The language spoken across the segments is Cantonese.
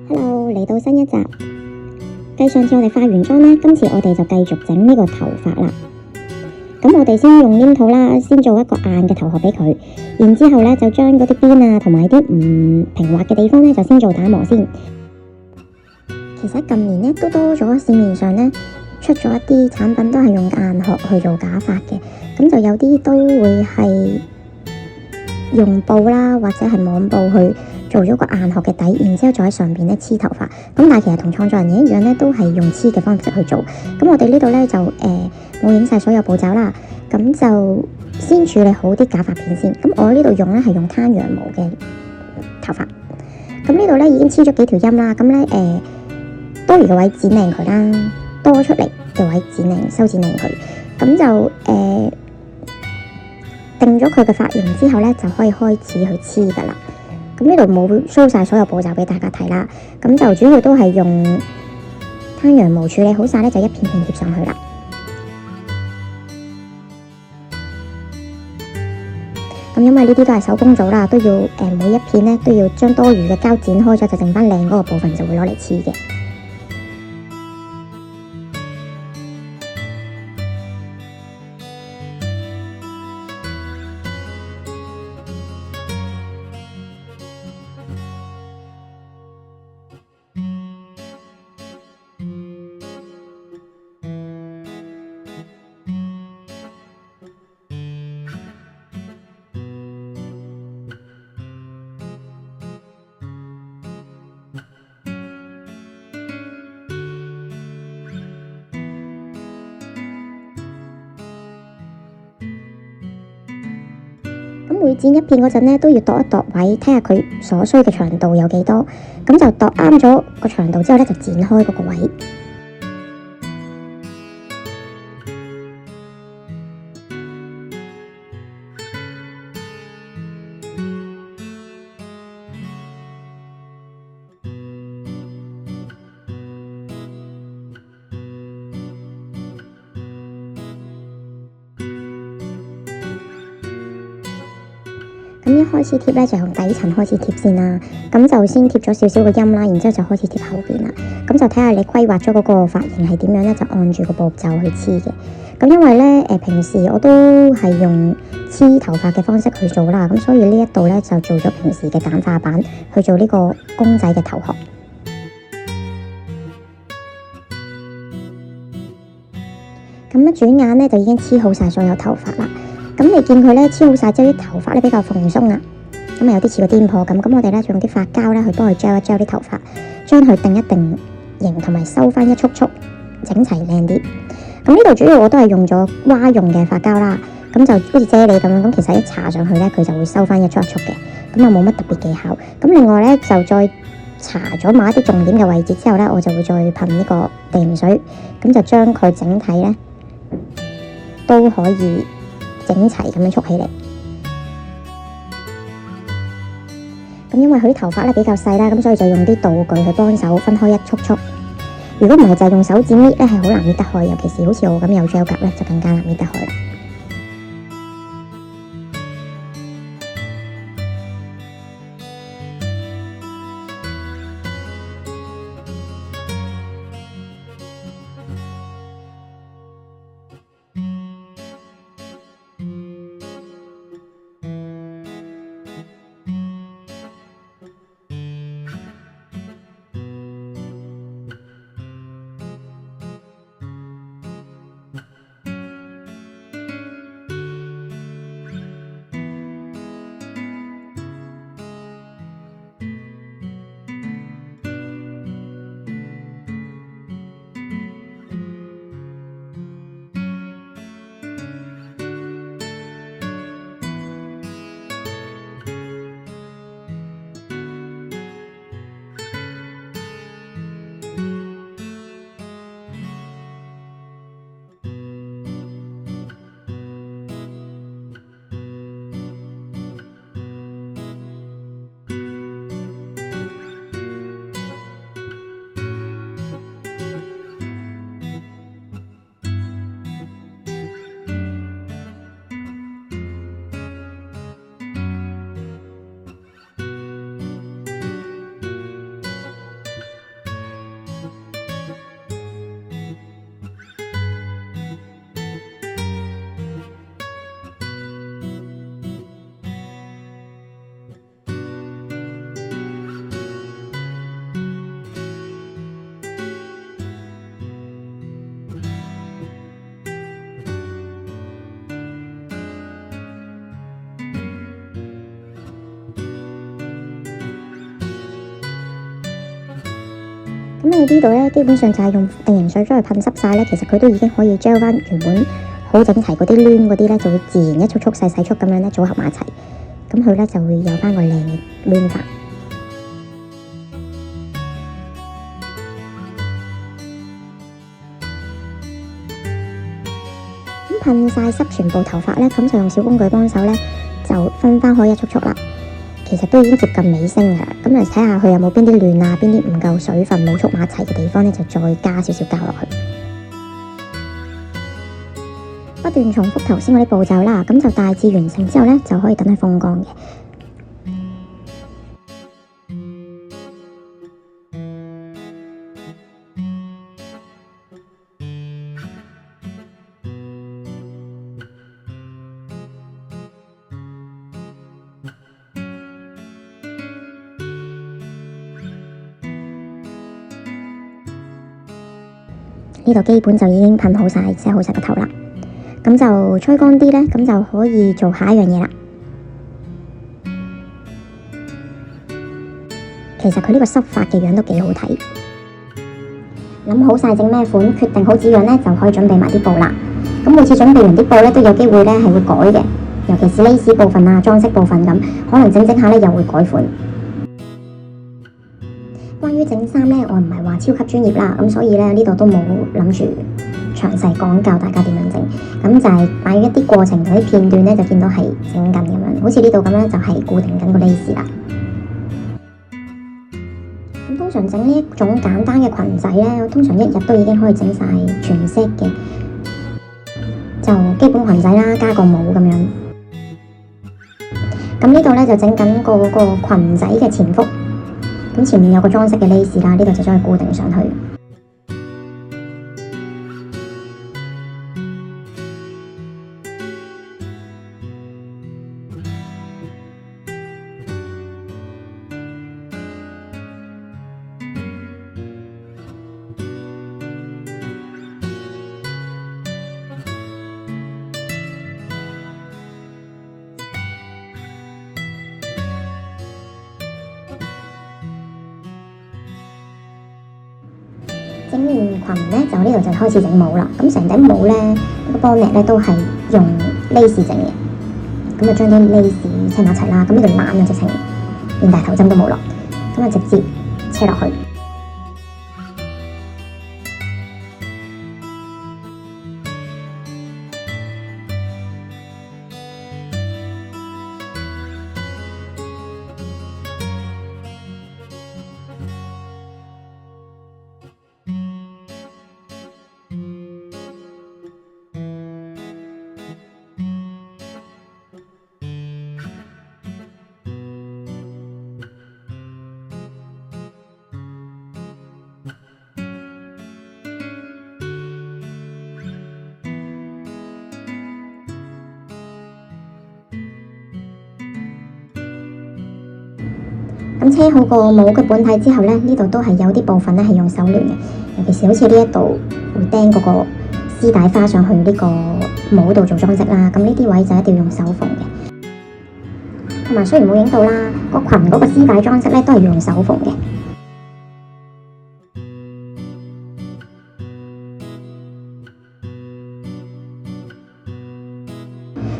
Hello，嚟到新一集。繼上次我哋化完妝啦，今次我哋就繼續整呢個頭髮啦。咁我哋先用黏土啦，先做一個硬嘅頭殼俾佢，然之後咧就將嗰啲邊啊同埋啲唔平滑嘅地方咧就先做打磨先。其實近年咧都多咗市面上咧出咗一啲產品都係用硬殼去做假髮嘅，咁就有啲都會係用布啦或者係網布去做咗個硬殼嘅底，然之後再喺上邊咧黐頭髮。咁但係其實同創作人一樣咧，都係用黐嘅方式去做。咁我哋呢度咧就冇影晒所有步驟啦，咁就先處理好啲假髮片先。咁我呢度用咧係用攤羊毛嘅頭髮。咁呢度咧已經黐咗幾條陰啦，咁咧多餘嘅位剪靚佢啦，多出嚟嘅位剪靚修剪靚佢。咁就定咗佢嘅髮型之後咧，就可以開始去黐噶啦。咁呢度冇 show 晒所有步驟俾大家睇啦，咁就主要都係用攤羊毛處理好晒咧，就一片片貼上去啦。咁因為呢啲都係手工做啦，都要每一片咧都要將多餘嘅膠剪開咗，就剩翻靚嗰個部分就會攞嚟黐嘅。咁每剪一片嗰陣咧，都要度一度位，睇下佢所需嘅長度有幾多，咁就度啱咗個長度之後咧，就剪開嗰個位。咁一開始貼咧就從底層開始貼先啦，咁就先貼咗少少個陰啦，然之後就開始貼後邊啦。咁就睇下你規劃咗嗰個髮型係點樣咧，就按住個步驟去黐嘅。咁因為咧平時我都係用黐頭髮嘅方式去做啦，咁所以呢一度咧就做咗平時嘅簡化版去做呢個公仔嘅頭殼。咁一轉眼咧就已經黐好晒所有頭髮啦。咁你見佢咧黐好晒之後，啲頭髮咧比較蓬鬆啊，咁啊有啲似個癲婆咁。咁我哋咧就用啲髮膠咧去幫佢 gel 一 gel 啲頭髮，將佢定一定型，同埋收翻一束束，整齊靚啲。咁呢度主要我都係用咗蛙用嘅髮膠啦，咁就好似啫喱咁樣。咁其實一搽上去咧，佢就會收翻一束一束嘅，咁啊冇乜特別技巧。咁另外咧就再搽咗某一啲重點嘅位置之後咧，我就會再噴呢個定水，咁就將佢整體咧都可以整齊咁樣束起嚟。咁因為佢啲頭髮咧比較細啦，咁所以就用啲道具去幫手分開一束束。如果唔係就係用手指搣咧，係好難搣得開，尤其是好似我咁有 gel 夾咧，就更加難搣得開啦。咁你呢度咧，基本上就係用定型水將佢噴濕晒咧，其實佢都已經可以 gel 翻原本好整齊嗰啲攣嗰啲咧，就會自然一束束細細束咁樣咧組合埋一齊，咁佢咧就會有翻個靚嘅攣法。咁噴晒濕全部頭髮咧，咁就用小工具幫手咧，就分翻開一束束啦。其實都已經接近尾聲噶啦，咁嚟睇下佢有冇邊啲亂啊，邊啲唔夠水分冇束埋一齊嘅地方咧，就再加少少膠落去。不斷重複頭先嗰啲步驟啦，咁就大致完成之後咧，就可以等佢風乾嘅。呢度基本就已經噴好晒、洗好晒個頭啦，咁就吹乾啲咧，咁就可以做下一樣嘢啦。其實佢呢個濕髮嘅樣都幾好睇。諗好晒整咩款，決定好紙樣咧，就可以準備埋啲布啦。咁每次準備完啲布咧，都有機會咧係會改嘅，尤其是 lace 部分啊、裝飾部分咁，可能整整下咧又會改款。關於整衫咧，我唔係話超級專業啦，咁所以咧呢度都冇諗住詳細講教大家點樣整，咁就係擺一啲過程同啲片段咧，就見到係整緊咁樣，好似呢度咁咧就係固定緊個 lace 啦。咁通常整呢一種簡單嘅裙仔咧，我通常一日都已經可以整晒全 set 嘅，就基本裙仔啦，加個帽咁樣。咁呢度咧就整緊個裙仔嘅前腹。咁前面有個裝飾嘅 lace 啦，呢度就將佢固定上去。整完裙咧，就呢度就開始整帽啦。咁成頂帽咧，個 bonnet 咧都係用 lace 整嘅。咁就將啲 lace 車埋一齊啦。咁呢度懶啊，直情連大頭針都冇落，咁啊直接車落去。咁車好個帽嘅本體之後咧，呢度都係有啲部分咧係用手攣嘅，尤其是好似呢一度會釘嗰個絲帶花上去呢個帽度做裝飾啦。咁呢啲位就一定要用手縫嘅。同埋雖然冇影到啦，個裙嗰個絲帶裝飾咧都係要用手縫嘅。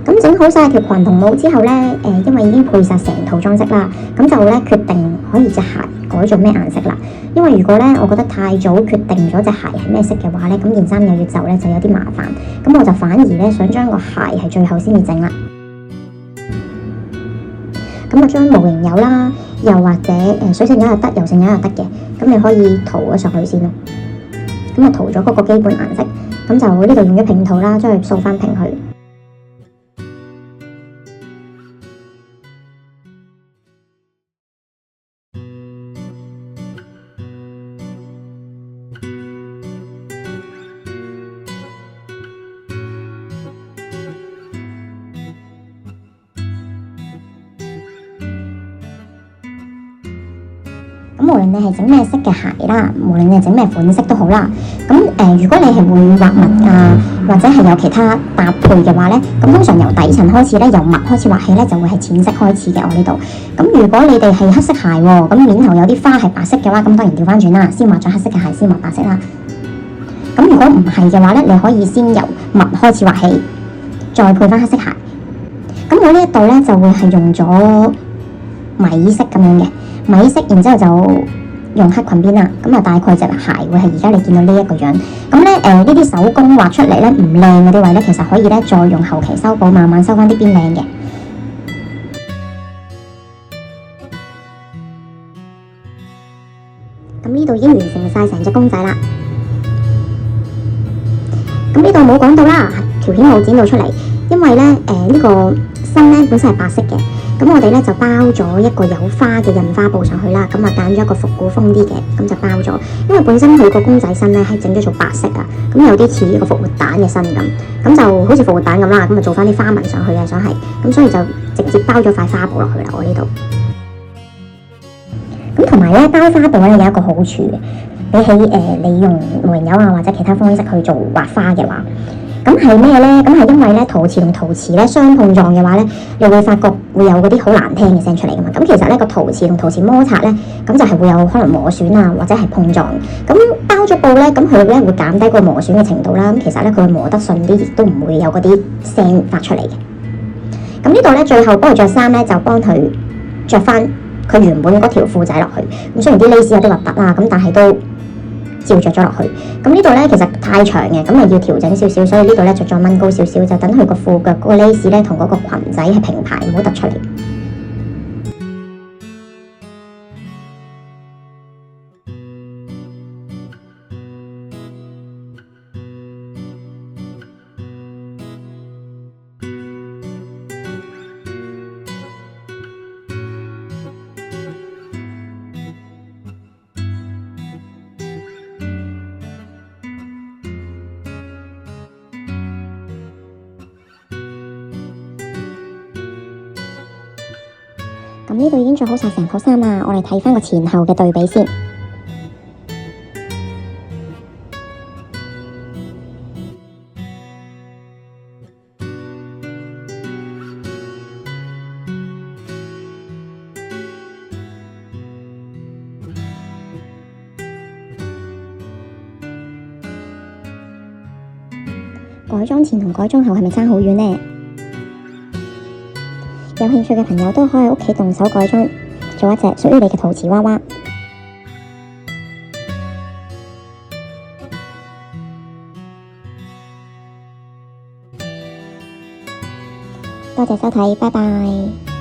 咁整好晒條裙同帽之後咧，因為已經配晒成套裝飾啦，咁就咧決定可以隻鞋改做咩顏色啦。因為如果咧我覺得太早決定咗隻鞋係咩色嘅話咧，咁件衫又要就咧就有啲麻煩。咁我就反而咧想將個鞋係最後先至整啦。咁啊將模型油啦，又或者水性油又得，油性油又得嘅，咁你可以塗咗上去先咯。咁啊塗咗嗰個基本顏色，咁就呢度用咗平塗啦，將佢掃翻平去。咁無論你係整咩色嘅鞋啦，無論你係整咩款式都好啦。咁如果你係會畫襪啊，或者係有其他搭配嘅話咧，咁通常由底層開始咧，由襪開始畫起咧，就會係淺色開始嘅。我呢度。咁如果你哋係黑色鞋喎，咁面頭有啲花係白色嘅話，咁當然調翻轉啦，先畫咗黑色嘅鞋，先畫白色啦。咁如果唔係嘅話咧，你可以先由襪開始畫起，再配翻黑色鞋。咁我呢一度咧就會係用咗米色咁樣嘅。米色，然之後就用黑裙邊啦，咁啊大概隻鞋會係而家你見到呢一個樣。咁咧呢啲手工畫出嚟咧唔靚嗰啲位咧，其實可以咧再用後期修補，慢慢修翻啲邊靚嘅。咁呢度已經完成晒成隻公仔啦。咁呢度冇講到啦，條片冇剪到出嚟，因為咧呢個身咧本身係白色嘅。咁我哋咧就包咗一個有花嘅印花布上去啦，咁啊揀咗一個復古風啲嘅，咁就包咗。因為本身佢個公仔身咧係整咗做白色啊，咁有啲似呢個復活蛋嘅身咁，咁就好似復活蛋咁啦，咁啊做翻啲花紋上去嘅想係，咁所以就直接包咗塊花布落去啦，我呢度。咁同埋咧包花布咧有一個好處嘅，比起你用模型油啊或者其他方式去做畫花嘅話。咁係咩咧？咁係因為咧陶瓷同陶瓷咧相碰撞嘅話咧，你會發覺會有嗰啲好難聽嘅聲出嚟噶嘛。咁其實咧個陶瓷同陶瓷摩擦咧，咁就係會有可能磨損啊，或者係碰撞。咁包咗布咧，咁佢咧會減低個磨損嘅程度啦。咁其實咧佢磨得順啲，亦都唔會有嗰啲聲發出嚟嘅。咁呢度咧最後幫佢着衫咧，就幫佢着翻佢原本嗰條褲仔落去。咁雖然啲 lace 有啲核突啦，咁但係都照着咗落去。咁呢度咧其實太長嘅，咁啊要調整少少，所以呢度咧就再掹高少少，就等佢個褲腳嗰個 lace 咧同嗰個裙仔係平排，唔好突出嚟。咁呢度已經做好晒成套衫啦，我哋睇翻個前後嘅對比先。改裝前同改裝後係咪爭好遠呢？有興趣嘅朋友都可以喺屋企動手改裝，做一隻屬於你嘅陶瓷娃娃。多謝收睇，拜拜。